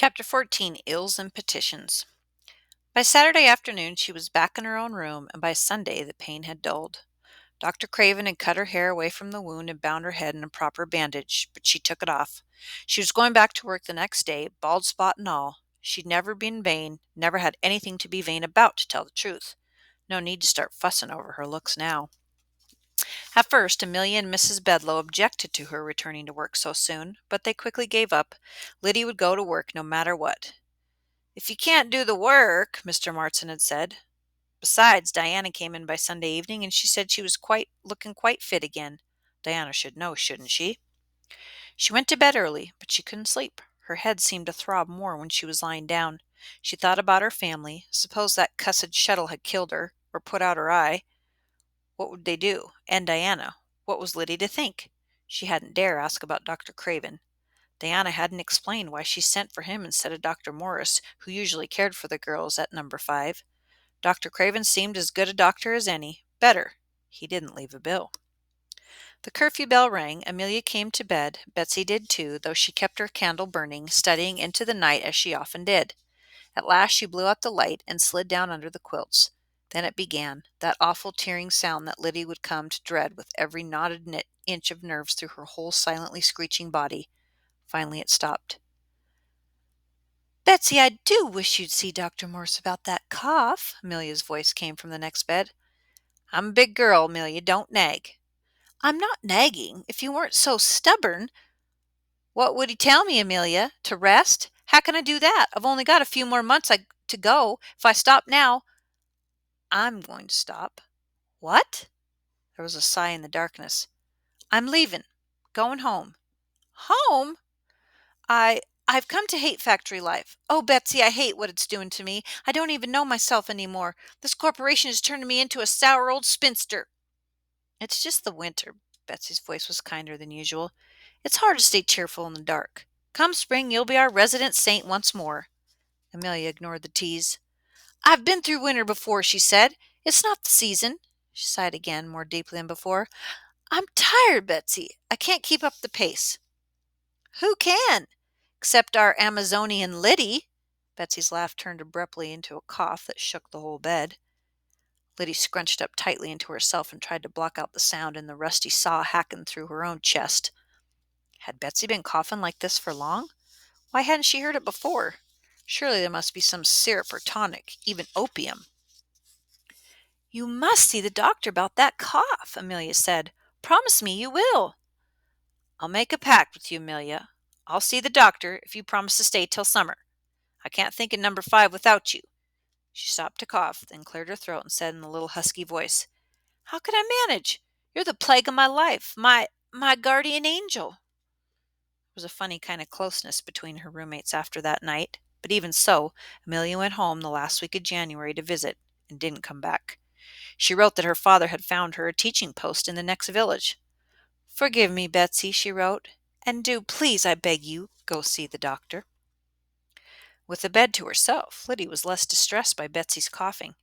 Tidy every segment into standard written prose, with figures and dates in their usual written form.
Chapter 14, Ills and Petitions. By Saturday afternoon she was back in her own room, and by Sunday the pain had dulled. Dr. Craven had cut her hair away from the wound and bound her head in a proper bandage, but she took it off. She was going back to work the next day, bald spot and all. She'd never been vain, never had anything to be vain about, to tell the truth. No need to start fussing over her looks now. At first, Amelia and Mrs. Bedloe objected to her returning to work so soon, but they quickly gave up. Liddy would go to work no matter what. "If you can't do the work," Mr. Martin had said. Besides, Diana came in by Sunday evening, and she said she was looking quite fit again. Diana should know, shouldn't she? She went to bed early, but she couldn't sleep. Her head seemed to throb more when she was lying down. She thought about her family. Suppose that cussed shuttle had killed her, or put out her eye. What would they do? And Diana. What was Liddy to think? She hadn't dare ask about Dr. Craven. Diana hadn't explained why she sent for him instead of Dr. Morris, who usually cared for the girls at number 5. Dr. Craven seemed as good a doctor as any. Better. He didn't leave a bill. The curfew bell rang. Amelia came to bed. Betsy did too, though she kept her candle burning, studying into the night as she often did. At last she blew out the light and slid down under the quilts. Then it began, that awful tearing sound that Liddy would come to dread with every knotted inch of nerves through her whole silently screeching body. Finally it stopped. "Betsy, I do wish you'd see Dr. Morse about that cough," Amelia's voice came from the next bed. "I'm a big girl, Amelia. Don't nag." "I'm not nagging. If you weren't so stubborn—" "What would he tell me, Amelia? To rest? How can I do that? I've only got a few more months to go. If I stop now—" "I'm going to stop." "What?" There was a sigh in the darkness. "I'm leaving. Going home." "Home?" I've come to hate factory life. Oh, Betsy, I hate what it's doing to me. I don't even know myself anymore. This corporation is turning me into a sour old spinster." "It's just the winter." Betsy's voice was kinder than usual. "It's hard to stay cheerful in the dark. Come spring, you'll be our resident saint once more." Amelia ignored the tease. "I've been through winter before," she said. "It's not the season." She sighed again, more deeply than before. "I'm tired, Betsy. I can't keep up the pace." "Who can? Except our Amazonian Liddy." Betsy's laugh turned abruptly into a cough that shook the whole bed. Liddy scrunched up tightly into herself and tried to block out the sound in the rusty saw hacking through her own chest. Had Betsy been coughing like this for long? Why hadn't she heard it before? Surely there must be some syrup or tonic, even opium. "You must see the doctor about that cough," Amelia said. "Promise me you will." "I'll make a pact with you, Amelia. I'll see the doctor if you promise to stay till summer. I can't think of number 5 without you." She stopped to cough, then cleared her throat and said in a little husky voice, "How could I manage? You're the plague of my life, my guardian angel." There was a funny kind of closeness between her roommates after that night, but even so, Amelia went home the last week of January to visit and didn't come back. She wrote that her father had found her a teaching post in the next village. "Forgive me, Betsy," she wrote, "and do, please, I beg you, go see the doctor." With the bed to herself, Liddy was less distressed by Betsy's coughing.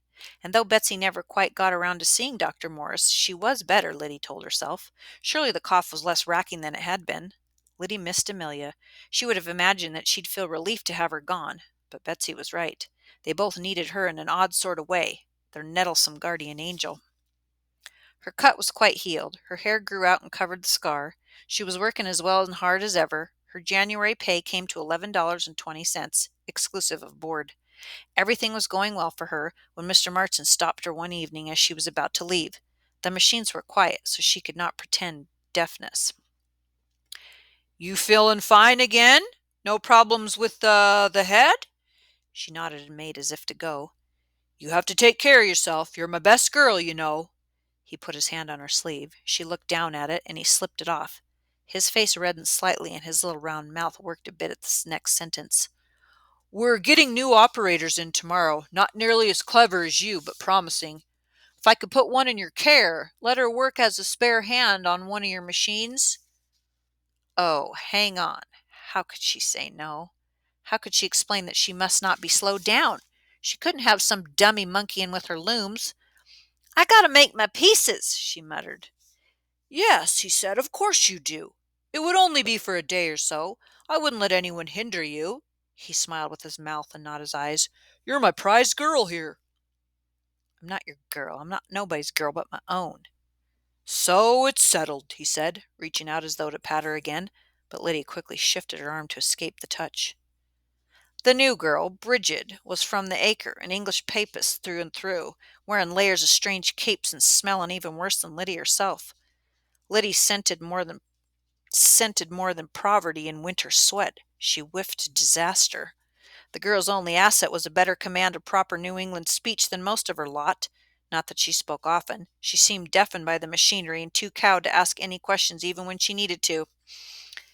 And though Betsy never quite got around to seeing Dr. Morris, she was better, Liddy told herself. Surely the cough was less racking than it had been. Liddy missed Amelia. She would have imagined that she'd feel relief to have her gone. But Betsy was right. They both needed her in an odd sort of way, their nettlesome guardian angel. Her cut was quite healed. Her hair grew out and covered the scar. She was working as well and hard as ever. Her January pay came to $11.20, exclusive of board. Everything was going well for her when Mr. Martin stopped her one evening as she was about to leave. The machines were quiet, so she could not pretend deafness. "You feeling fine again? No problems with the head?" She nodded and made as if to go. "You have to take care of yourself. You're my best girl, you know." He put his hand on her sleeve. She looked down at it, and he slipped it off. His face reddened slightly, and his little round mouth worked a bit at the next sentence. "We're getting new operators in tomorrow. Not nearly as clever as you, but promising. If I could put one in your care, let her work as a spare hand on one of your machines." Oh, hang on. How could she say no? How could she explain that she must not be slowed down? She couldn't have some dummy monkeying with her looms. "I gotta make my pieces," she muttered. "Yes," he said, "of course you do. It would only be for a day or so. I wouldn't let anyone hinder you." He smiled with his mouth and not his eyes. "You're my prize girl here." "I'm not your girl. I'm not nobody's girl but my own." "So it's settled," he said, reaching out as though to pat her again, but Lydia quickly shifted her arm to escape the touch. The new girl, Bridget, was from the Acre, an English papist through and through, wearing layers of strange capes and smelling even worse than Lydia herself. Lydia scented more than poverty and winter sweat. She whiffed disaster. The girl's only asset was a better command of proper New England speech than most of her lot. Not that she spoke often. She seemed deafened by the machinery and too cowed to ask any questions even when she needed to.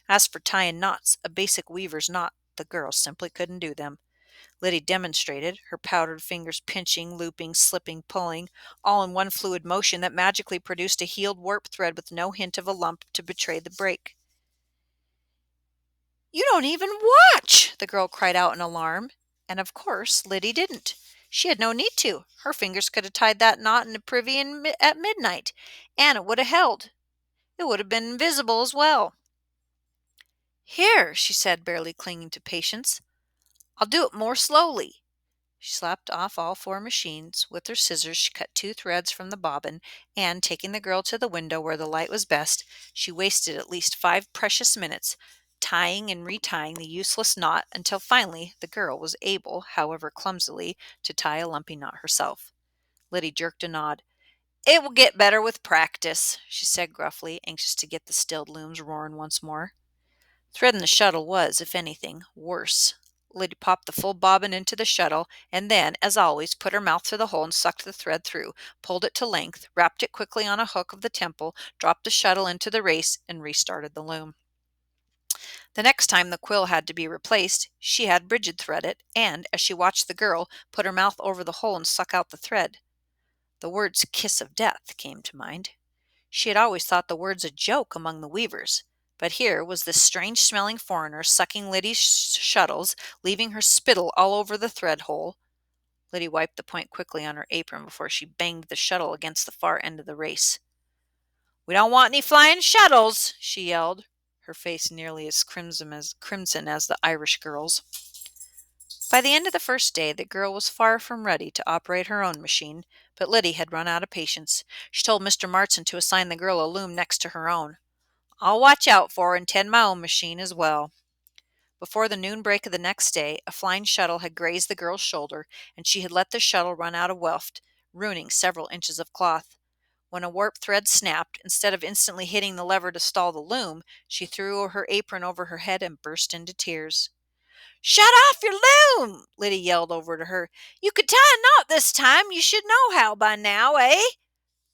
As for tying knots, a basic weaver's knot, the girl simply couldn't do them. Liddy demonstrated, her powdered fingers pinching, looping, slipping, pulling, all in one fluid motion that magically produced a healed warp thread with no hint of a lump to betray the break. "You don't even watch!" the girl cried out in alarm. And of course, Liddy didn't. She had no need to. Her fingers could have tied that knot in a privy at midnight, and it would have held. It would have been invisible as well. "Here," she said, barely clinging to patience. "I'll do it more slowly." She slapped off all four machines. With her scissors, she cut two threads from the bobbin, and, taking the girl to the window where the light was best, she wasted at least 5 precious minutes tying and retying the useless knot until finally the girl was able, however clumsily, to tie a lumpy knot herself. Liddy jerked a nod. "It will get better with practice," she said gruffly, anxious to get the stilled looms roaring once more. Threading the shuttle was, if anything, worse. Liddy popped the full bobbin into the shuttle, and then, as always, put her mouth through the hole and sucked the thread through, pulled it to length, wrapped it quickly on a hook of the temple, dropped the shuttle into the race, and restarted the loom. The next time the quill had to be replaced, she had Bridget thread it, and, as she watched the girl, put her mouth over the hole and suck out the thread. The words "kiss of death" came to mind. She had always thought the words a joke among the weavers, but here was this strange-smelling foreigner sucking Liddy's shuttles, leaving her spittle all over the thread hole. Liddy wiped the point quickly on her apron before she banged the shuttle against the far end of the race. "We don't want any flying shuttles," she yelled, her face nearly as crimson as the Irish girl's. By the end of the first day, the girl was far from ready to operate her own machine, but Liddy had run out of patience. She told Mr. Martson to assign the girl a loom next to her own. "I'll watch out for her and tend my own machine as well." Before the noon break of the next day, a flying shuttle had grazed the girl's shoulder, and she had let the shuttle run out of weft, ruining several inches of cloth. When a warp thread snapped, instead of instantly hitting the lever to stall the loom, she threw her apron over her head and burst into tears. "Shut off your loom!" Liddy yelled over to her. "You could tie a knot this time. You should know how by now, eh?"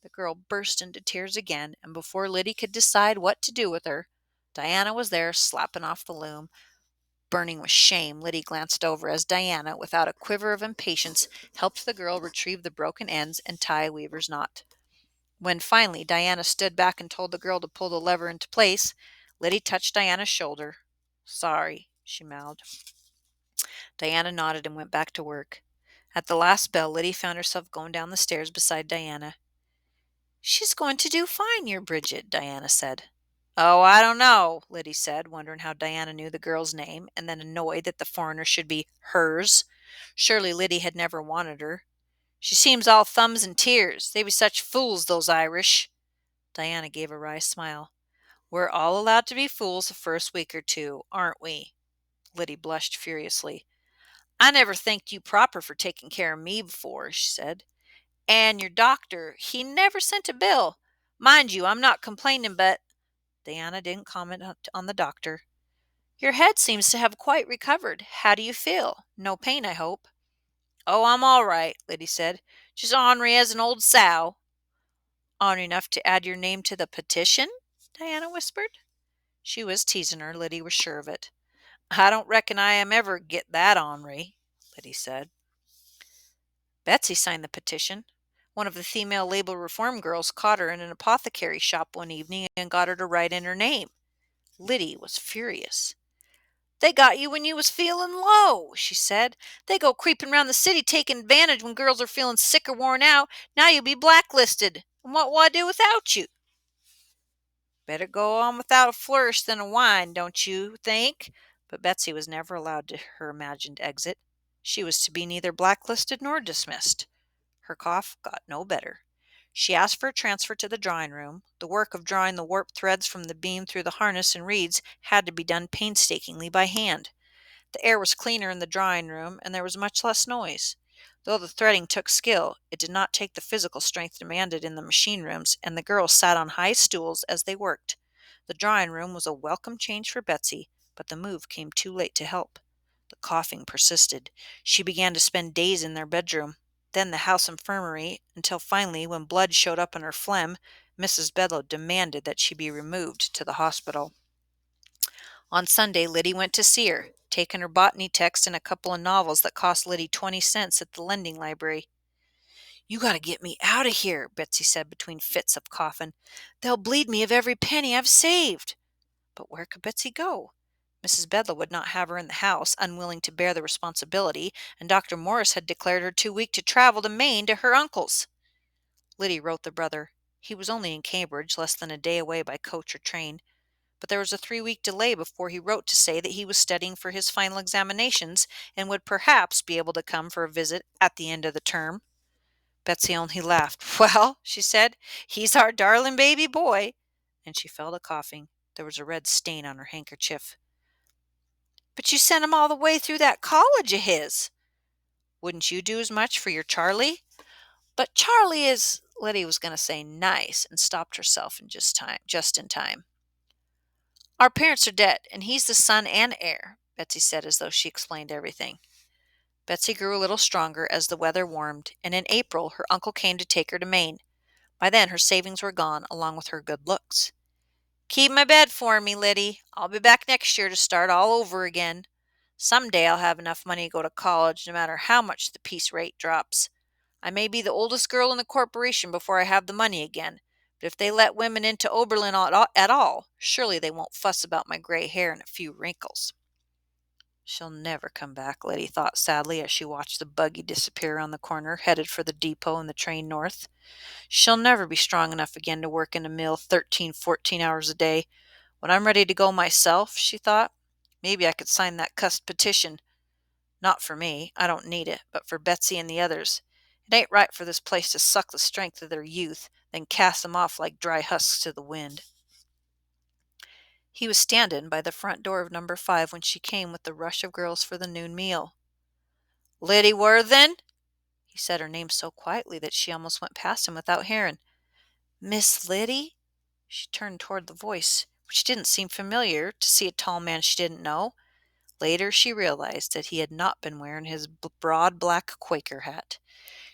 The girl burst into tears again, and before Liddy could decide what to do with her, Diana was there slapping off the loom. Burning with shame, Liddy glanced over as Diana, without a quiver of impatience, helped the girl retrieve the broken ends and tie a weaver's knot. When finally Diana stood back and told the girl to pull the lever into place, Liddy touched Diana's shoulder. "Sorry," she mouthed. Diana nodded and went back to work. At the last bell, Liddy found herself going down the stairs beside Diana. "She's going to do fine, your Bridget," Diana said. "Oh, I don't know," Liddy said, wondering how Diana knew the girl's name, and then annoyed that the foreigner should be hers. Surely Liddy had never wanted her. "She seems all thumbs and tears. They be such fools, those Irish." Diana gave a wry smile. "We're all allowed to be fools the first week or two, aren't we?" Liddy blushed furiously. "I never thanked you proper for taking care of me before," she said. "And your doctor, he never sent a bill. Mind you, I'm not complaining, but—" Diana didn't comment on the doctor. "Your head seems to have quite recovered. How do you feel? No pain, I hope." "Oh, I'm all right," Liddy said. "Just ornery as an old sow." "Ornery enough to add your name to the petition?" Diana whispered. She was teasing her, Liddy was sure of it. "I don't reckon I am ever get that ornery," Liddy said. Betsy signed the petition. One of the female labor reform girls caught her in an apothecary shop one evening and got her to write in her name. Liddy was furious. "They got you when you was feeling low," she said. "They go creeping round the city taking advantage when girls are feeling sick or worn out. Now you'll be blacklisted. And what will I do without you?" "Better go on without a flourish than a whine, don't you think?" But Betsy was never allowed to her imagined exit. She was to be neither blacklisted nor dismissed. Her cough got no better. She asked for a transfer to the drawing room. The work of drawing the warped threads from the beam through the harness and reeds had to be done painstakingly by hand. The air was cleaner in the drawing room, and there was much less noise. Though the threading took skill, it did not take the physical strength demanded in the machine rooms, and the girls sat on high stools as they worked. The drawing room was a welcome change for Betsy, but the move came too late to help. The coughing persisted. She began to spend days in their bedroom, then the house infirmary, until finally, when blood showed up in her phlegm, Mrs. Bedloe demanded that she be removed to the hospital. On Sunday, Liddy went to see her, taking her botany text and a couple of novels that cost Liddy 20 cents at the lending library. "You got to get me out of here," Betsy said between fits of coughing. "They'll bleed me of every penny I've saved." But where could Betsy go? Mrs. Bedloe would not have her in the house, unwilling to bear the responsibility, and Dr. Morris had declared her too weak to travel to Maine to her uncle's. Liddy wrote the brother. He was only in Cambridge, less than a day away by coach or train. But there was a 3-week delay before he wrote to say that he was studying for his final examinations and would perhaps be able to come for a visit at the end of the term. Betsy only laughed. "Well," she said, "he's our darling baby boy." And she fell to coughing. There was a red stain on her handkerchief. "But you sent him all the way through that college of his." "Wouldn't you do as much for your Charlie?" "But Charlie is—" Letty was going to say nice and stopped herself just in time. "Our parents are dead, and he's the son and heir," Betsy said as though she explained everything. Betsy grew a little stronger as the weather warmed, and in April her uncle came to take her to Maine. By then her savings were gone, along with her good looks. "Keep my bed for me, Liddy. I'll be back next year to start all over again. Some day I'll have enough money to go to college, no matter how much the piece rate drops. I may be the oldest girl in the corporation before I have the money again, but if they let women into Oberlin at all, surely they won't fuss about my gray hair and a few wrinkles." "She'll never come back," Letty thought sadly as she watched the buggy disappear around the corner, headed for the depot and the train north. "She'll never be strong enough again to work in a mill 13, 14 hours a day. When I'm ready to go myself," she thought, "maybe I could sign that cussed petition. Not for me, I don't need it, but for Betsy and the others. It ain't right for this place to suck the strength of their youth, then cast them off like dry husks to the wind." He was standing by the front door of number 5 when she came with the rush of girls for the noon meal. "Liddy Worthen?" He said her name so quietly that she almost went past him without hearing. "Miss Liddy?" She turned toward the voice, which didn't seem familiar, to see a tall man she didn't know. Later she realized that he had not been wearing his broad black Quaker hat.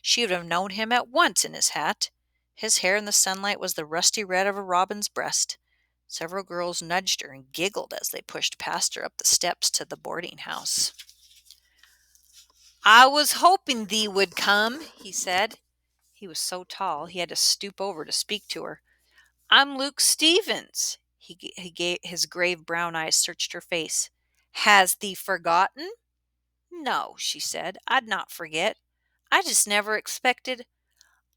She would have known him at once in his hat. His hair in the sunlight was the rusty red of a robin's breast. Several girls nudged her and giggled as they pushed past her up the steps to the boarding house. "I was hoping thee would come," he said. He was so tall he had to stoop over to speak to her. "I'm Luke Stevens." His grave brown eyes searched her face. "Has thee forgotten?" "No," she said, "I'd not forget. I just never expected—"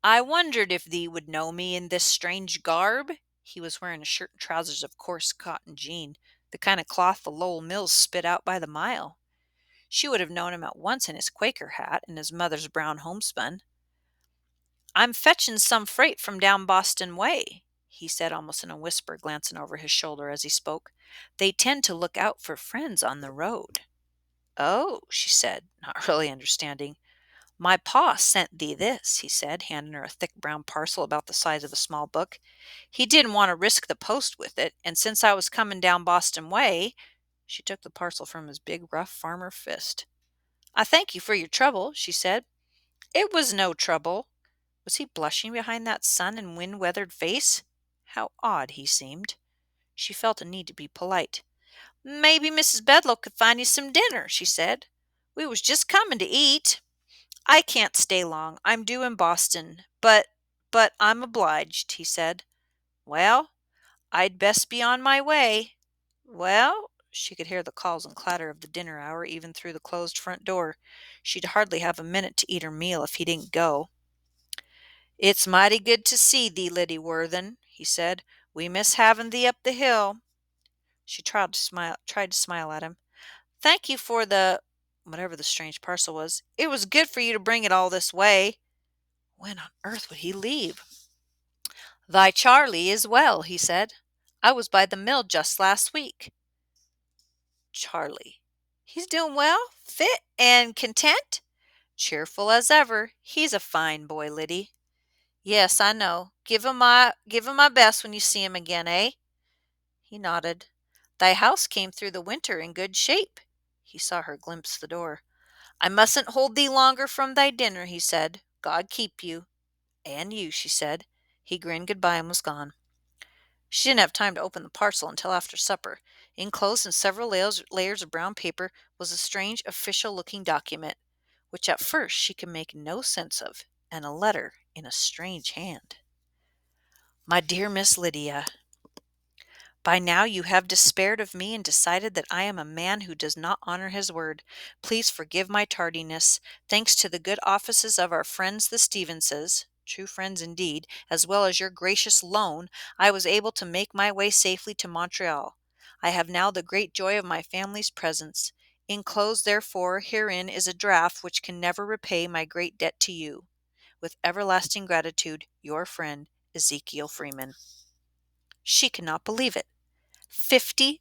"I wondered if thee would know me in this strange garb." He was wearing a shirt and trousers of coarse cotton jean, the kind of cloth the Lowell mills spit out by the mile. She would have known him at once in his Quaker hat and his mother's brown homespun. "I'm fetching some freight from down Boston way," he said almost in a whisper, glancing over his shoulder as he spoke. "They tend to look out for friends on the road." "Oh," she said, not really understanding. "My pa sent thee this," he said, handing her a thick brown parcel about the size of a small book. "He didn't want to risk the post with it, and since I was coming down Boston way—" She took the parcel from his big, rough farmer fist. "I thank you for your trouble," she said. "It was no trouble." Was he blushing behind that sun and wind-weathered face? How odd he seemed. She felt a need to be polite. "Maybe Mrs. Bedloe could find you some dinner," she said. "We was just coming to eat." "I can't stay long. I'm due in Boston. But I'm obliged," he said. "Well, I'd best be on my way." "Well," she could hear the calls and clatter of the dinner hour even through the closed front door. She'd hardly have a minute to eat her meal if he didn't go. "It's mighty good to see thee, Liddy Worthen," he said. "We miss having thee up the hill." She tried to smile at him. Thank you for the whatever the strange parcel was. It was good for you to bring it all this way. When on earth would he leave? Thy Charlie is well, he said. I was by the mill just last week. Charlie. He's doing well, fit and content? Cheerful as ever. He's a fine boy, Liddy. Yes, I know. Give him my best when you see him again, eh? He nodded. Thy house came through the winter in good shape. He saw her glimpse the door. I mustn't hold thee longer from thy dinner, he said. God keep you. And you, she said. He grinned goodbye and was gone. She didn't have time to open the parcel until after supper. Enclosed in several layers of brown paper was a strange official-looking document, which at first she could make no sense of, and a letter in a strange hand. My dear Miss Lydia, by now you have despaired of me and decided that I am a man who does not honor his word. Please forgive my tardiness. Thanks to the good offices of our friends the Stevenses, true friends indeed, as well as your gracious loan, I was able to make my way safely to Montreal. I have now the great joy of my family's presence. Enclosed, therefore, herein is a draft which can never repay my great debt to you. With everlasting gratitude, your friend, Ezekiel Freeman. She could not believe it. $50.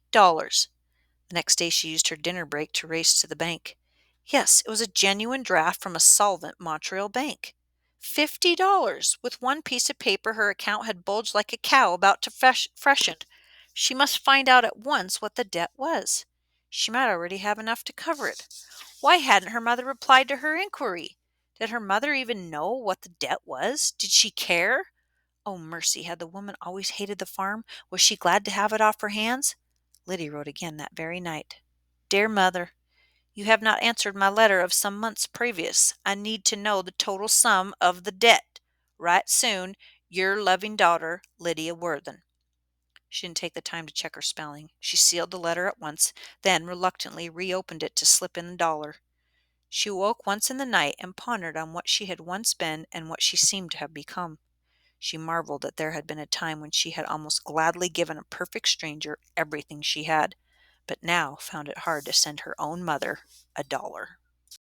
The next day she used her dinner break to race to the bank. Yes, it was a genuine draft from a solvent Montreal bank. $50. With one piece of paper her account had bulged like a cow about to freshen. She must find out at once what the debt was. She might already have enough to cover it. Why hadn't her mother replied to her inquiry? Did her mother even know what the debt was? Did she care? Oh, mercy, had the woman always hated the farm? Was she glad to have it off her hands? Liddy wrote again that very night. Dear Mother, you have not answered my letter of some months previous. I need to know the total sum of the debt. Write soon. Your loving daughter, Lydia Worthen. She didn't take the time to check her spelling. She sealed the letter at once, then reluctantly reopened it to slip in the dollar. She woke once in the night and pondered on what she had once been and what she seemed to have become. She marveled that there had been a time when she had almost gladly given a perfect stranger everything she had, but now found it hard to send her own mother $1.